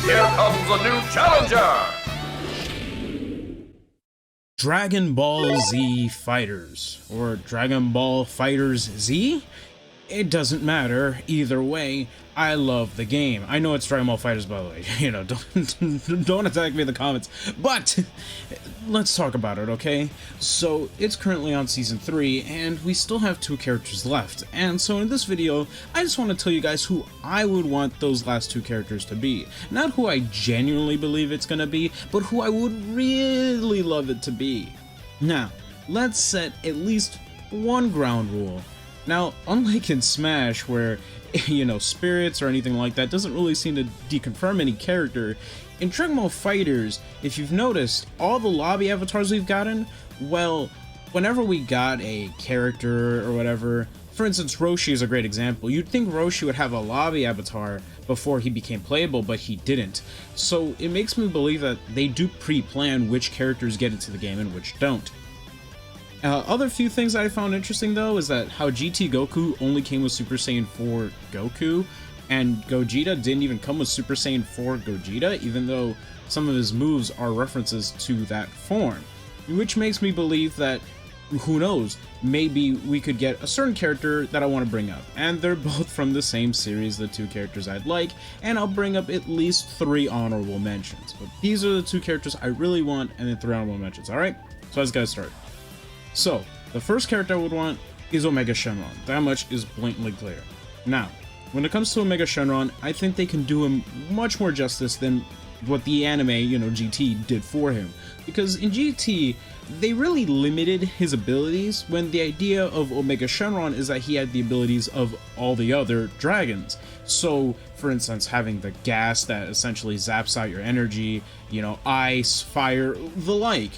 Here comes a new challenger! Dragon Ball Z Fighters, or Dragon Ball FighterZ? It doesn't matter, either way, I love the game. I know it's Dragon Ball FighterZ, by the way, you know, don't attack me in the comments, but let's talk about it, okay? So, it's currently on Season 3, and we still have 2 characters left, and so in this video, I just want to tell you guys who I would want those last 2 characters to be. Not who I genuinely believe it's gonna be, but who I would really love it to be. Now, let's set at least one ground rule. Now, unlike in Smash, where, you know, spirits or anything like that doesn't really seem to deconfirm any character, in Dragon Ball FighterZ, if you've noticed, all the lobby avatars we've gotten, well, whenever we got a character or whatever, for instance, Roshi is a great example. You'd think Roshi would have a lobby avatar before he became playable, but he didn't. So it makes me believe that they do pre-plan which characters get into the game and which don't. Other few things that I found interesting though is that how GT Goku only came with Super Saiyan 4 Goku, and Gogeta didn't even come with Super Saiyan 4 Gogeta, even though some of his moves are references to that form. Which makes me believe that, who knows, maybe we could get a certain character that I want to bring up, and they're both from the same series, the 2 characters I'd like, and I'll bring up at least 3 honorable mentions. But these are the 2 characters I really want, and then 3 honorable mentions, alright? So let's get started. So, the first character I would want is Omega Shenron. That much is blatantly clear. Now, when it comes to Omega Shenron, I think they can do him much more justice than what the anime, you know, GT did for him. Because in GT, they really limited his abilities when the idea of Omega Shenron is that he had the abilities of all the other dragons. So, for instance, having the gas that essentially zaps out your energy, you know, ice, fire, the like.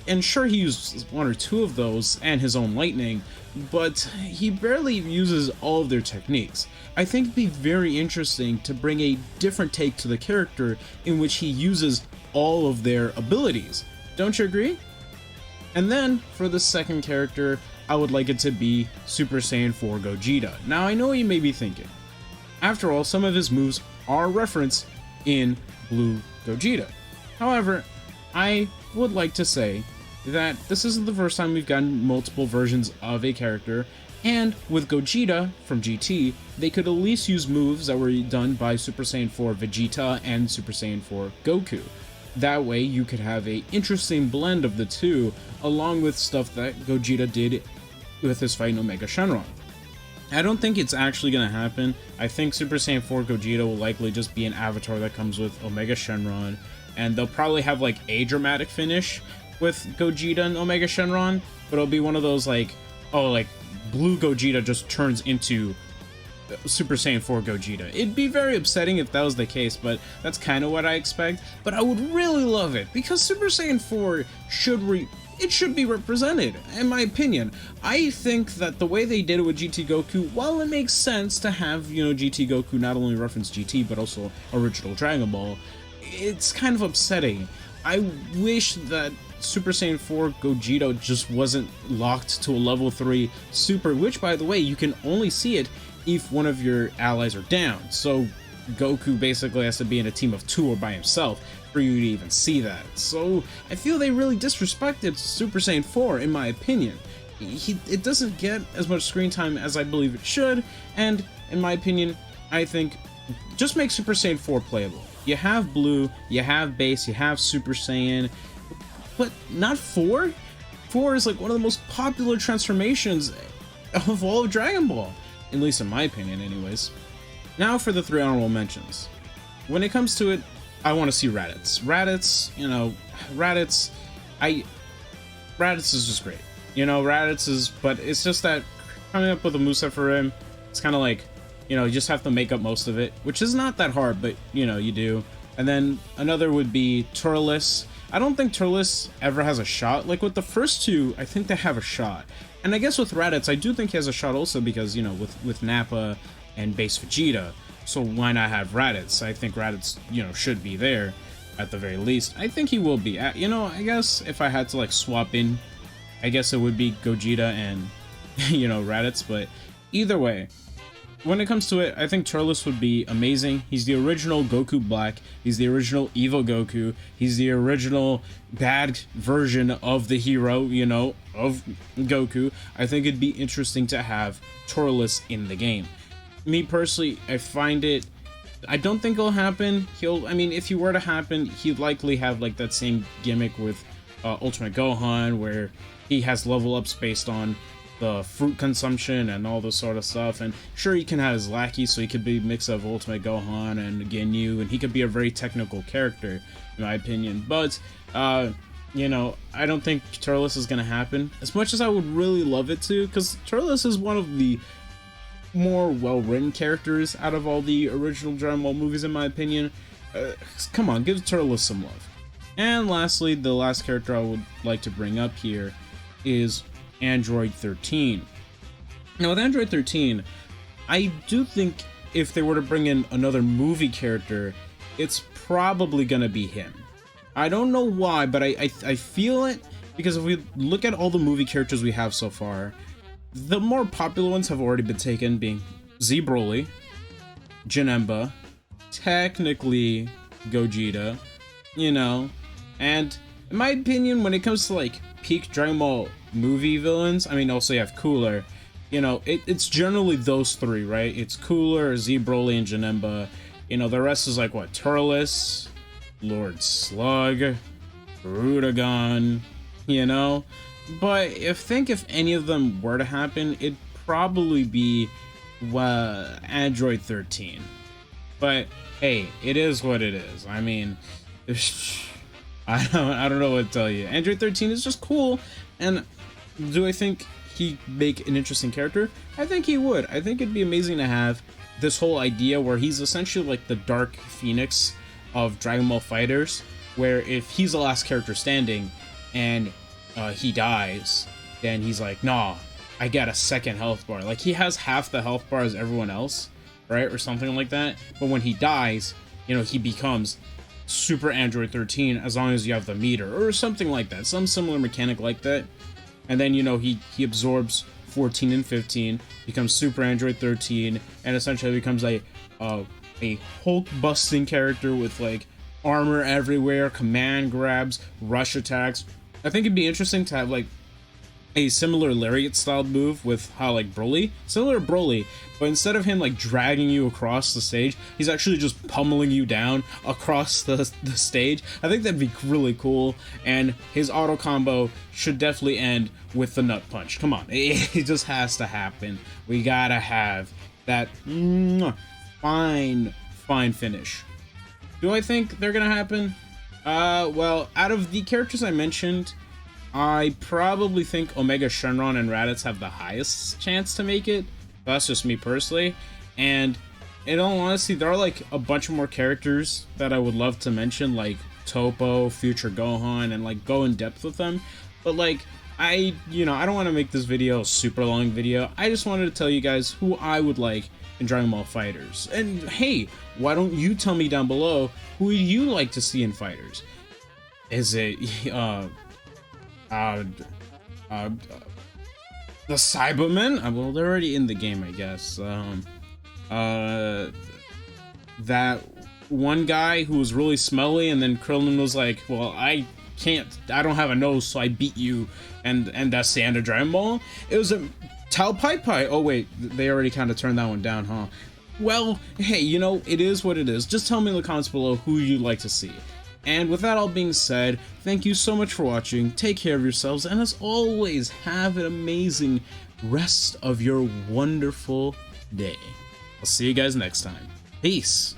And sure, he uses 1 or 2 of those and his own lightning, but he barely uses all of their techniques. I think it'd be very interesting to bring a different take to the character in which he uses all of their abilities. Don't you agree? And then, for the second character, I would like it to be Super Saiyan 4 Gogeta. Now, I know what you may be thinking. After all, some of his moves are referenced in Blue Gogeta. However, I would like to say that this isn't the first time we've gotten multiple versions of a character, and with Gogeta from GT, they could at least use moves that were done by Super Saiyan 4 Vegeta and Super Saiyan 4 Goku. That way you could have a interesting blend of the 2, along with stuff that Gogeta did with his fight in Omega Shenron. I don't think it's actually going to happen. I think Super Saiyan 4 Gogeta will likely just be an avatar that comes with Omega Shenron, and they'll probably have like a dramatic finish with Gogeta and Omega Shenron, but it'll be one of those like, oh, like Blue Gogeta just turns into Super Saiyan 4 Gogeta. It'd be very upsetting if that was the case, but that's kind of what I expect. But I would really love it, because Super Saiyan 4 should be represented, in my opinion. I think that the way they did it with GT Goku, while it makes sense to have, you know, GT Goku not only reference GT, but also original Dragon Ball, it's kind of upsetting. I wish that Super Saiyan 4 Gogeta just wasn't locked to a level 3 super, which, by the way, you can only see it if one of your allies are down. So Goku basically has to be in a team of 2 or by himself for you to even see that. So I feel they really disrespected Super Saiyan 4, in my opinion. It doesn't get as much screen time as I believe it should, and in my opinion, I think just make Super Saiyan 4 playable. You have Blue, you have Base, you have Super Saiyan, but not 4? 4 is like one of the most popular transformations of all of Dragon Ball, at least in my opinion anyways. Now for the 3 honorable mentions. When it comes to it, I want to see Raditz. Raditz, you know, Raditz is just great. You know, Raditz is, but it's just that coming up with a moveset for him, it's kind of like, you know, you just have to make up most of it, which is not that hard, but, you know, you do. And then another would be Turles. I don't think Turles ever has a shot. Like, with the first 2, I think they have a shot. And I guess with Raditz, I do think he has a shot also because, you know, with Nappa and Base Vegeta. So why not have Raditz? I think Raditz, you know, should be there at the very least. I think he will be. You know, I guess if I had to, like, swap in, I guess it would be Gogeta and, you know, Raditz. But either way, when it comes to it, I think Turles would be amazing. He's the original Goku Black. He's the original evil Goku. He's the original bad version of the hero, you know, of Goku. I think it'd be interesting to have Turles in the game. Me personally, I don't think it'll happen. I mean, if he were to happen, he'd likely have like that same gimmick with Ultimate Gohan, where he has level ups based on the fruit consumption and all this sort of stuff. And sure, he can have his lackey, so he could be a mix of Ultimate Gohan and Ginyu, and he could be a very technical character, in my opinion. But, you know, I don't think Turles is going to happen, as much as I would really love it to, because Turles is one of the more well-written characters out of all the original Dragon Ball movies, in my opinion. Come on, give Turles some love. And lastly, the last character I would like to bring up here is Android 13. Now with Android 13, I do think if they were to bring in another movie character, it's probably gonna be him. I don't know why, but I feel it, because if we look at all the movie characters we have so far, the more popular ones have already been taken, being Z Broly, Janemba, technically Gogeta, you know, and in my opinion, when it comes to like peak Dragon Ball movie villains, I mean, also you have Cooler, you know, it's generally those three, right? It's Cooler, Z Broly, and Janemba. You know, the rest is like what? Turles, Lord Slug, Rudagon, you know? But if any of them were to happen, it'd probably be Android 13. But hey, it is what it is. I mean, I don't know what to tell you. Android 13 is just cool, and do I think he'd make an interesting character? I think he would. I think it'd be amazing to have this whole idea where he's essentially like the Dark Phoenix of Dragon Ball FighterZ, where if he's the last character standing and he dies, then he's like, nah, I got a second health bar. Like, he has half the health bar as everyone else, right? Or something like that. But when he dies, you know, he becomes Super Android 13 as long as you have the meter, or something like that. Some similar mechanic like that. And then, you know, he absorbs 14 and 15, becomes Super Android 13, and essentially becomes a Hulk-busting character with, like, armor everywhere, command grabs, rush attacks. I think it'd be interesting to have, like, a similar Lariat-style move with how, like, Broly, similar to Broly, but instead of him, like, dragging you across the stage, he's actually just pummeling you down across the stage. I think that'd be really cool, and his auto combo should definitely end with the Nut Punch. Come on, it just has to happen. We gotta have that fine finish. Do I think they're gonna happen? Well, out of the characters I mentioned, I probably think Omega Shenron and Raditz have the highest chance to make it. That's just me personally. And in all honesty, there are like a bunch of more characters that I would love to mention, like Topo, Future Gohan, and like go in depth with them. But like, I don't want to make this video a super long video. I just wanted to tell you guys who I would like in Dragon Ball FighterZ. And hey, why don't you tell me down below who you like to see in FighterZ? Is it the Cybermen? Well, they're already in the game, I guess. That one guy who was really smelly, and then Krillin was like, well, I don't have a nose, so I beat you, and that's the end of Dragon Ball. It was a Tao Pai Pai. Oh wait, they already kind of turned that one down, huh? Well, hey, you know, it is what it is. Just tell me in the comments below who you'd like to see. And with that all being said, thank you so much for watching, take care of yourselves, and as always, have an amazing rest of your wonderful day. I'll see you guys next time. Peace!